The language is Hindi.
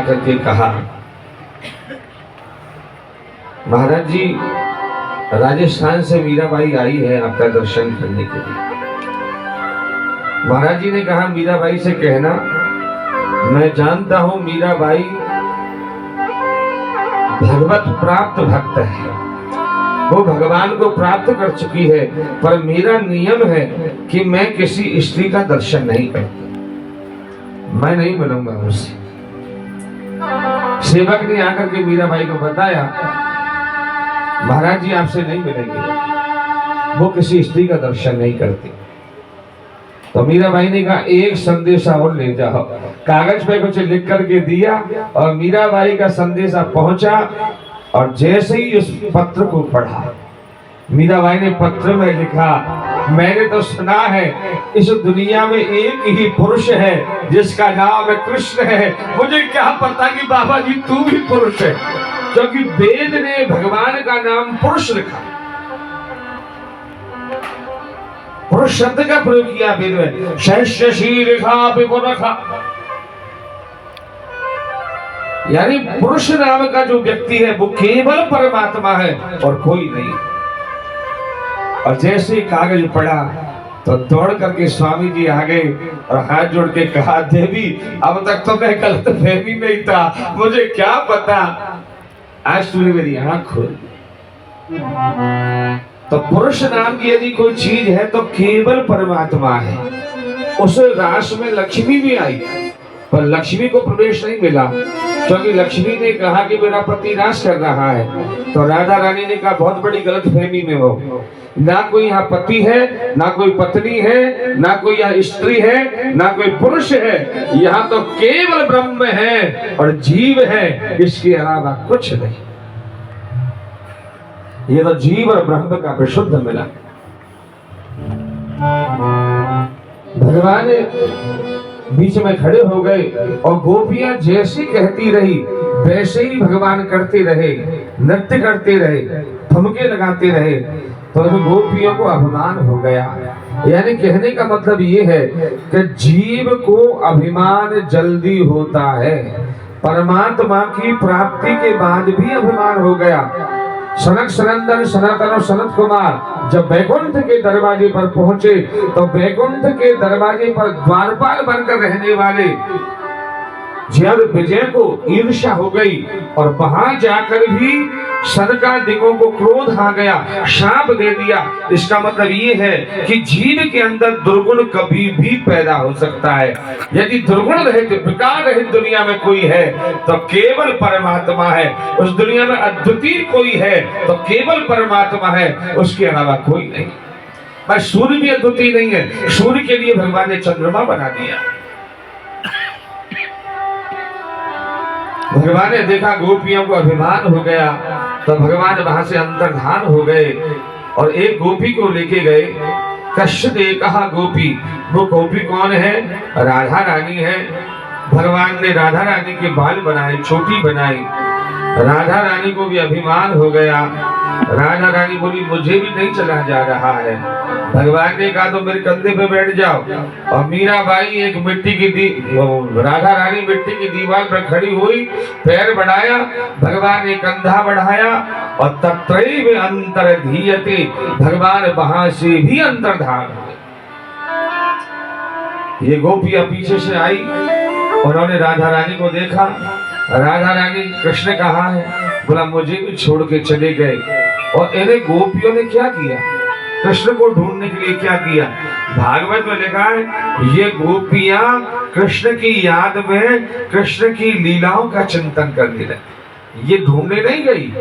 आकर के कहा, महाराज जी राजस्थान से मीराबाई आई है आपका दर्शन करने के लिए। महाराज जी ने कहा, मीराबाई से कहना मैं जानता हूं मीराबाई भगवत प्राप्त भक्त है, वो भगवान को प्राप्त कर चुकी है, पर मेरा नियम है कि मैं किसी स्त्री का दर्शन नहीं करता, मैं नहीं मिलूंगा उससे। सेवक ने आकर के मीराबाई को बताया, महाराज जी आपसे नहीं मिलेंगे, वो किसी स्त्री का दर्शन नहीं करती। तो मीराबाई ने कहा, एक संदेशा और ले जाओ। कागज पे कुछ लिख करके दिया और मीराबाई का संदेशा पहुंचा, और जैसे ही उस पत्र को पढ़ा, मीराबाई ने पत्र में लिखा, मैंने तो सुना है इस दुनिया में एक ही पुरुष है जिसका नाम है कृष्ण है, मुझे क्या पता कि बाबा जी तू भी पुरुष है, क्योंकि वेद ने भगवान का नाम पुरुष लिखा, पुरुष शब्द का प्रयोग किया वेद में, शैष्यशी लिखा विपुरखा, यानी पुरुष नाम का जो व्यक्ति है वो केवल परमात्मा है और कोई नहीं। और जैसे कागज पढ़ा तो दौड़ करके स्वामी जी आ गए और हाथ जोड़ के कहा, देवी अब तक तो मैं गलत फहमी नहीं था, मुझे क्या पता, आज तूने मेरी आंख खोल। तो पुरुष नाम की यदि कोई चीज है तो केवल परमात्मा है। उस रास में लक्ष्मी भी आई, पर लक्ष्मी को प्रवेश नहीं मिला, क्योंकि लक्ष्मी ने कहा कि मेरा पति रास कर रहा है। तो राधा रानी ने कहा, बहुत बड़ी गलत फहमी में हो, ना कोई यहाँ पति है, ना कोई पत्नी है, ना कोई यहाँ स्त्री है, ना कोई पुरुष है, यहाँ तो केवल ब्रह्म है और जीव है, इसके अलावा कुछ नहीं। ये तो जीव और ब्रह्म का विशुद्ध मिला। भगवान बीच में खड़े हो गए और गोपियां जैसी कहती रही वैसे ही भगवान करते रहे, नृत्य करते रहे, ठुमके लगाते रहे। तो गोपियों को अभिमान हो गया। यानी कहने का मतलब ये है कि जीव को अभिमान जल्दी होता है, परमात्मा की प्राप्ति के बाद भी अभिमान हो गया। सनक सनंदन सनातन और सनत कुमार जब वैकुंठ के दरवाजे पर पहुंचे तो वैकुंठ के दरवाजे पर द्वारपाल बनकर रहने वाले जब विजय को ईर्ष्या हो गई और वहां जाकर भी सनकादिकों को क्रोध आ गया, शाप दे दिया। इसका मतलब ये है कि जीव के अंदर दुर्गुण कभी भी पैदा हो सकता है। यदि दुर्गुण रहित विकार रहित दुनिया में कोई है तो केवल परमात्मा है। उस दुनिया में अद्वितीय कोई है तो केवल परमात्मा है, उसके अलावा कोई नहीं। पर सूर्य भी अद्वितीय नहीं है, सूर्य के लिए भगवान ने चंद्रमा बना दिया। भगवान ने देखा गोपियों को अभिमान हो गया तो भगवान वहां से अंतर्धान हो गए और एक गोपी को लेके गए। कश्यप ने कहा गोपी, वो गोपी कौन है? राधा रानी है। भगवान ने राधा रानी के बाल बनाए, छोटी बनाई। राधा रानी को भी अभिमान हो गया। राधा रानी बोली, मुझे भी नहीं चला जा रहा है। भगवान ने कहा तो मेरे कंधे पे बैठ जाओ। और मीराबाई एक मिट्टी की राधा रानी मिट्टी की दीवार पर खड़ी हुई, पैर बढ़ाया, भगवान ने कंधा बढ़ाया और तत्रैव अंतर्धीयते, भगवान वहां से भी अंतर्धान। ये गोपियां पीछे से आई, उन्होंने राधा रानी को देखा। राधा रानी कृष्ण कहाँ है? बोला मुझे भी छोड़ के चले गए। और इन्हें गोपियों ने क्या किया? कृष्ण को ढूंढने के लिए क्या किया? भागवत में लिखा है ये गोपियां कृष्ण की याद में कृष्ण की लीलाओं का चिंतन करने लगी। ये ढूंढने नहीं गई,